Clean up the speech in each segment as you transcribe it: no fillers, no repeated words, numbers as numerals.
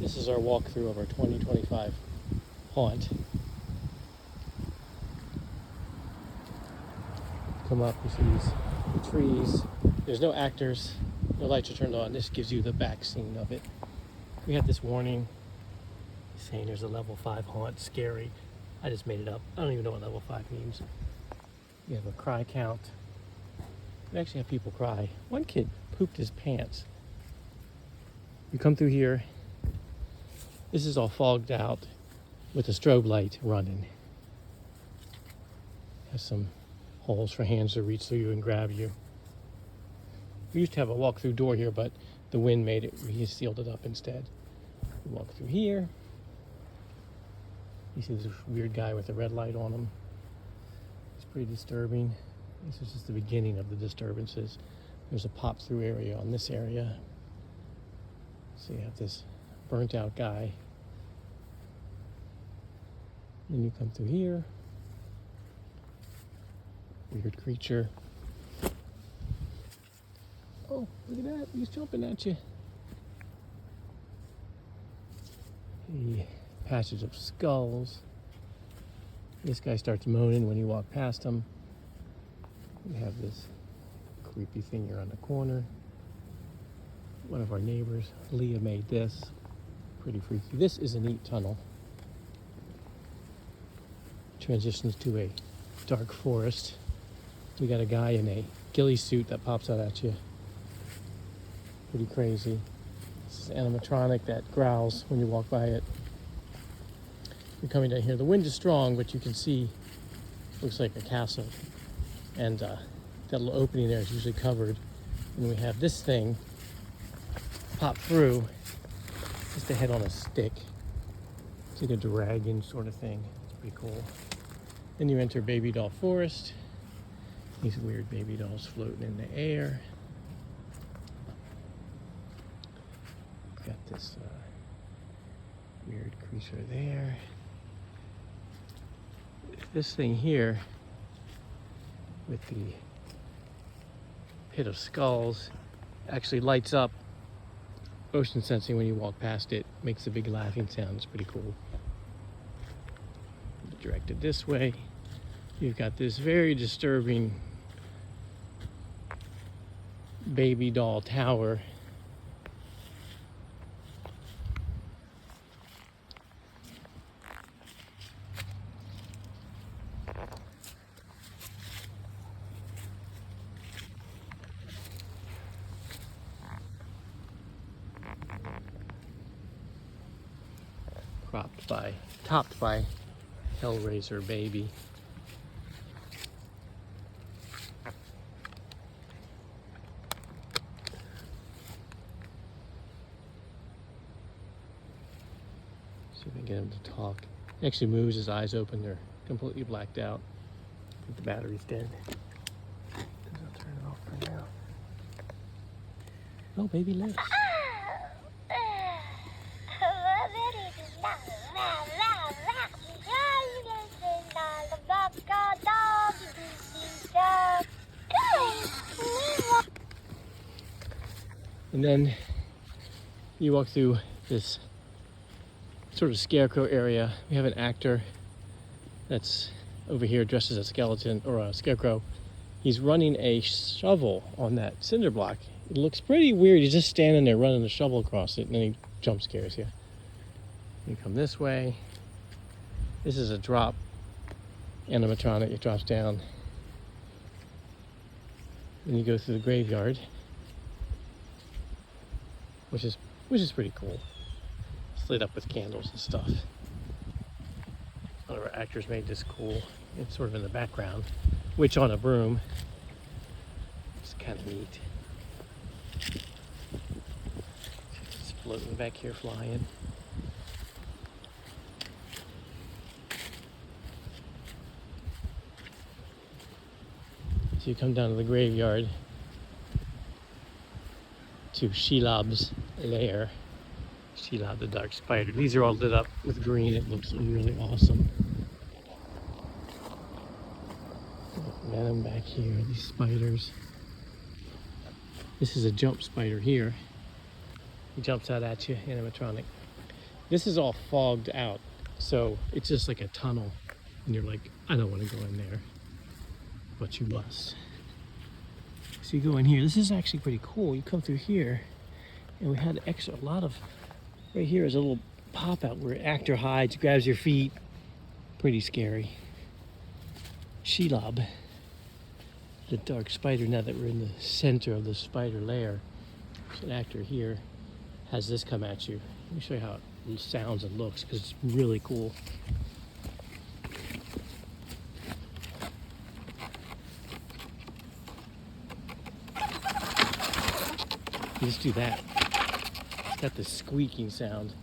This is our walkthrough of our 2025 haunt. Come up, you see these trees. There's no actors, no lights are turned on. This gives you the back scene of it. We have this warning saying there's a level 5 haunt, scary. I just made it up. I don't even know what level 5 means. We have a cry count. We actually have people cry. One kid pooped his pants. You come through here. This is all fogged out with a strobe light running. Has some holes for hands to reach through you and grab you. We used to have a walk-through door here, but the wind made it, he sealed it up instead. We walk through here. You see this weird guy with a red light on him. It's pretty disturbing. This is just the beginning of the disturbances. There's a pop-through area on this area. So you have this burnt out guy. Then you come through here. Weird creature. Oh, look at that. He's jumping at you. The passage of skulls. This guy starts moaning when you walk past him. We have this creepy thing here on the corner. One of our neighbors, Leah, made this. Pretty freaky. This is a neat tunnel. Transitions to a dark forest. We got a guy in a ghillie suit that pops out at you. Pretty crazy. This is an animatronic that growls when you walk by it. You're coming down here. The wind is strong, but you can see, looks like a castle. And that little opening there is usually covered. And we have this thing pop through. Just a head on a stick. It's like a dragon sort of thing. It's pretty cool. Then you enter Baby Doll Forest. These weird baby dolls floating in the air. Got this weird creature there. This thing here with the pit of skulls actually lights up. Motion sensing when you walk past it, makes a big laughing sound. It's pretty cool. Directed this way. You've got this very disturbing baby doll tower. Topped by Hellraiser baby. See if I can get him to talk. He actually moves, his eyes open, they're completely blacked out. I think the battery's dead. I'll turn it off for now. Oh, baby lives. And then you walk through this sort of scarecrow area. We have an actor that's over here dressed as a skeleton or a scarecrow. He's running a shovel on that cinder block. It looks pretty weird. He's just standing there running a shovel across it, and then he jump scares you. You come this way. This is a drop animatronic. It drops down. Then you go through the graveyard, which is pretty cool. It's lit up with candles and stuff. One of our actors made this cool. It's sort of in the background. Witch on a broom. It's kind of neat. It's floating back here, flying. So you come down to the graveyard to Shelob's lair. Shelob the dark spider. These are all lit up with green. It looks really awesome. Venom back here, these spiders. This is a jump spider here. He jumps out at you, animatronic. This is all fogged out, so it's just like a tunnel, and you're like, I don't want to go in there, but you must. So you go in here. This is actually pretty cool. You come through here, and we had a lot of. Right here is a little pop out where actor hides, grabs your feet. Pretty scary. Shelob, the dark spider. Now that we're in the center of the spider lair, there's an actor here has this come at you. Let me show you how it sounds and looks because it's really cool. You just do that. It's got this squeaking sound.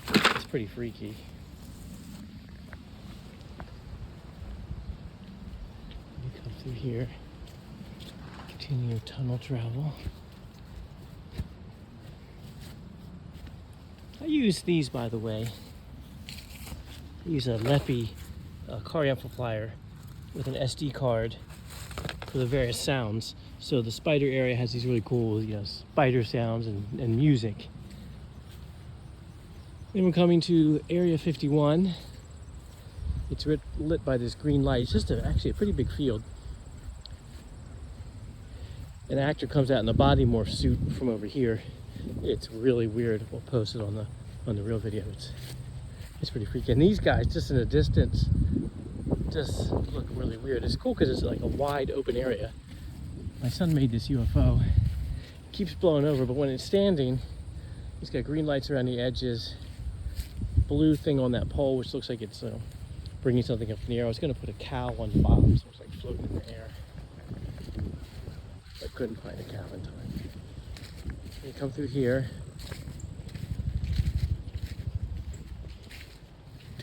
It's pretty freaky. You come through here, continue your tunnel travel. I use these, by the way. I use a Leppy car amplifier with an SD card for the various sounds. So the spider area has these really cool, spider sounds and music. Then we're coming to Area 51. It's lit by this green light. It's just actually a pretty big field. An actor comes out in a body morph suit from over here. It's really weird. We'll post it on the real video. It's pretty freaky. And these guys, just in the distance, just look really weird. It's cool because it's like a wide open area. My son made this UFO. It keeps blowing over, but when it's standing, it's got green lights around the edges, blue thing on that pole, which looks like it's bringing something up in the air. I was going to put a cow on the bottom, so it's like floating in the air. I couldn't find a cow in time. You come through here,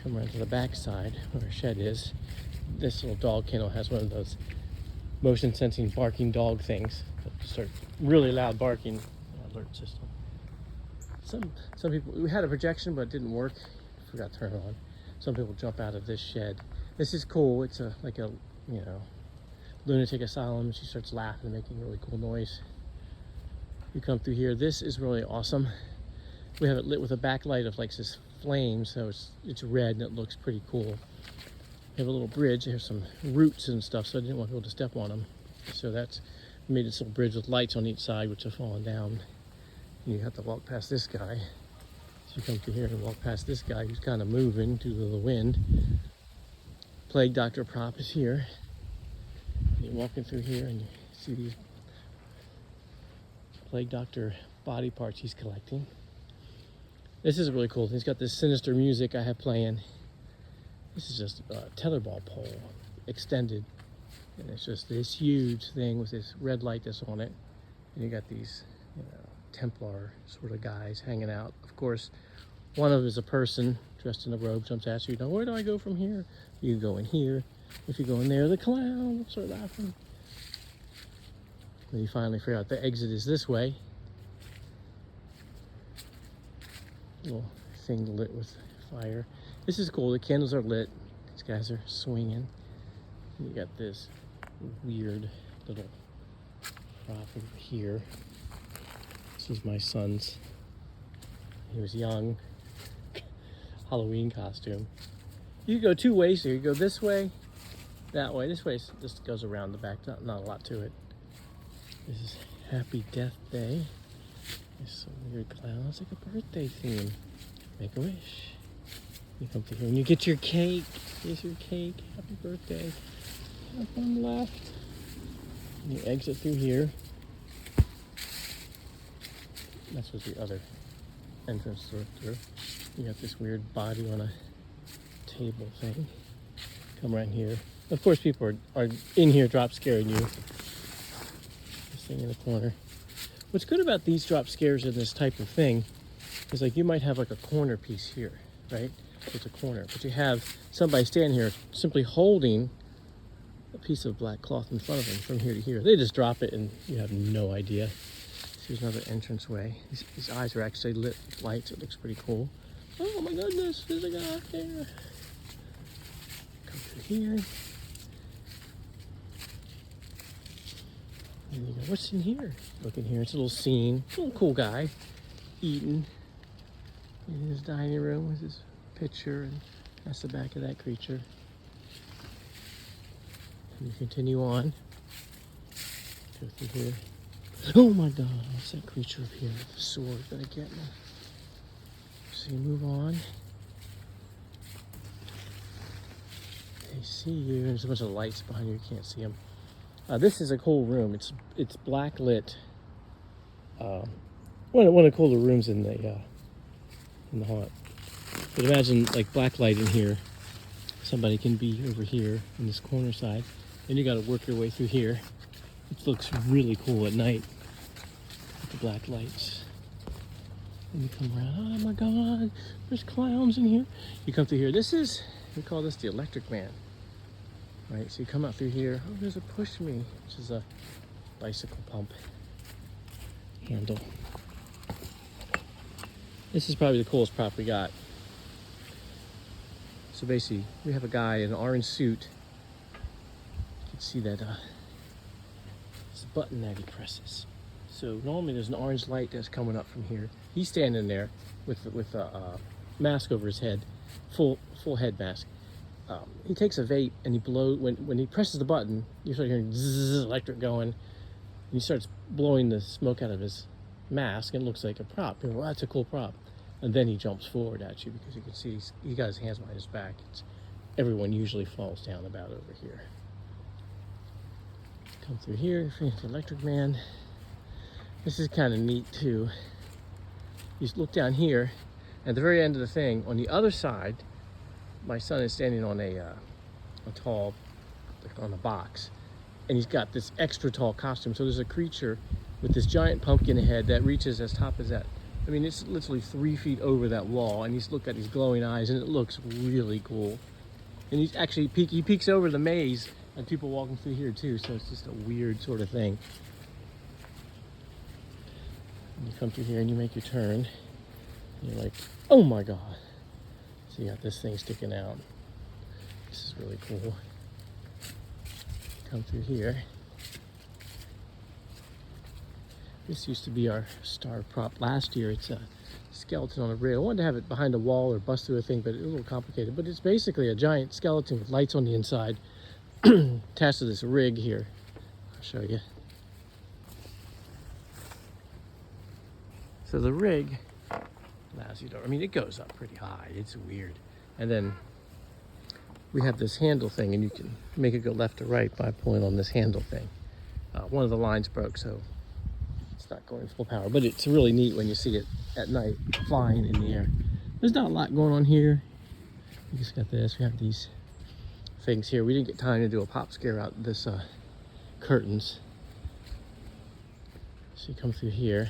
come around to the back side where our shed is. This little dog kennel has one of those motion sensing barking dog things that start really loud barking alert system. Some people, we had a projection but it didn't work. Forgot to turn it on. Some people jump out of this shed. This is cool. It's like a lunatic asylum. She starts laughing and making a really cool noise. You come through here. This is really awesome. We have it lit with a backlight of like this flame, so it's red and it looks pretty cool. We have a little bridge. There's some roots and stuff, so I didn't want people to step on them. So that's made this little bridge with lights on each side, which have fallen down. You have to walk past this guy. So you come through here and walk past this guy who's kind of moving due to the wind. Plague Doctor prop is here. You're walking through here and you see these Plague Doctor body parts he's collecting. This is really cool. He's got this sinister music I have playing. This is just a tetherball pole extended. And it's just this huge thing with this red light that's on it. And you got these, Templar sort of guys hanging out. Of course, one of them is a person dressed in a robe, jumps at you. Where do I go from here? You go in here. If you go in there, the clown will start laughing. Then you finally figure out the exit is this way. Little thing lit with fire. This is cool. The candles are lit. These guys are swinging. And you got this weird little prop over here. This was my son's. He was young. Halloween costume. You can go two ways here. You go this way, that way. This way just goes around the back. Not a lot to it. This is Happy Death Day. There's some weird clown. It's like a birthday theme. Make a wish. You come through here and you get your cake. Here's your cake. Happy birthday. Have one left. And you exit through here. That's what the other entrance through. You got this weird body on a table thing. Come right here. Of course, people are in here drop scaring you. This thing in the corner. What's good about these drop scares in this type of thing is like you might have like a corner piece here, right? It's a corner, but you have somebody standing here simply holding a piece of black cloth in front of them from here to here. They just drop it and you have no idea. Here's another entranceway. His eyes are actually lit with lights. It looks pretty cool. Oh my goodness, there's a guy out there. Come through here. And you go, what's in here? Look in here, it's a little scene. A little cool guy eating. In his dining room with his picture, and that's the back of that creature. And you continue on. Go through here. Oh my God, what's that creature up here with the sword gonna get me? So you move on. They see you. There's a bunch of lights behind you. You can't see them. This is a cool room. It's black lit. One of the cooler rooms in the haunt. But imagine like black light in here. Somebody can be over here in this corner side, and you got to work your way through here. It looks really cool at night with the black lights. And you come around. Oh my God, there's clowns in here. You come through here. We call this the Electric Man. Right, so you come out through here. Oh, there's a push me, which is a bicycle pump handle. This is probably the coolest prop we got. So basically, we have a guy in an orange suit. You can see that it's a button that he presses. So normally there's an orange light that's coming up from here. He's standing there with a mask over his head, full head mask. He takes a vape and he blows. When he presses the button, you start hearing zzz, electric going, and he starts blowing the smoke out of his mask, and it looks like a prop. You go, well, that's a cool prop. And then he jumps forward at you because you can see he got his hands behind his back. Everyone usually falls down about over here. Come through here, the Electric Man. This is kind of neat too. You just look down here, at the very end of the thing, on the other side, my son is standing on a tall, on a box, and he's got this extra tall costume. So there's a creature with this giant pumpkin head that reaches as top as that. I mean, it's literally 3 feet over that wall, and he's looked at these glowing eyes, and it looks really cool. And he's actually he peeks over the maze, and people walking through here too. So it's just a weird sort of thing. And you come through here and you make your turn. And you're like, oh my God. So you got this thing sticking out. This is really cool. Come through here. This used to be our star prop last year. It's a skeleton on a rig. I wanted to have it behind a wall or bust through a thing, but it's a little complicated. But it's basically a giant skeleton with lights on the inside attached to this rig here. I'll show you. So the rig allows you to, I mean, it goes up pretty high. It's weird. And then we have this handle thing, and you can make it go left or right by pulling on this handle thing. One of the lines broke, so it's not going full power, but it's really neat when you see it at night flying in the air. There's not a lot going on here. We just got this. We have these things here. We didn't get time to do a pop scare out this curtains. So you come through here,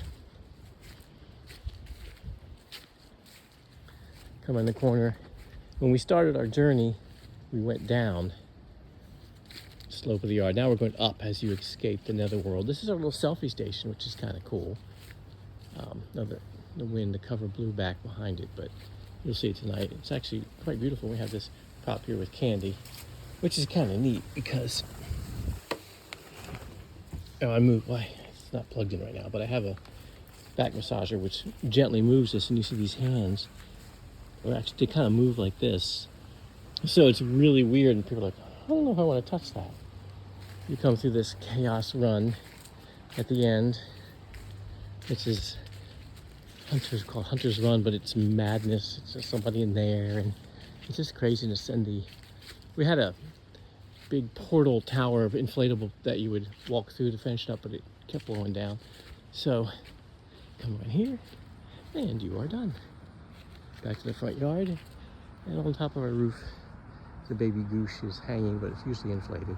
come in the corner. When we started our journey, we went down the slope of the yard. Now we're going up as you escape the netherworld. This is our little selfie station, which is kind of cool. The wind, the cover blew back behind it, but you'll see it tonight. It's actually quite beautiful. We have this prop here with candy, which is kind of neat because I moved. Why? It's not plugged in right now, but I have a back massager which gently moves this, and you see these hands. Or actually, they kind of move like this. So it's really weird, and people are like, I don't know if I want to touch that. You come through this chaos run at the end, which is called Hunter's Run, but it's madness. It's just somebody in there, and it's just craziness. And we had a big portal tower of inflatable that you would walk through to finish it up, but it kept blowing down. So come right here, and you are done. Back to the front yard, and on top of our roof, the baby goose is hanging, but it's usually inflated.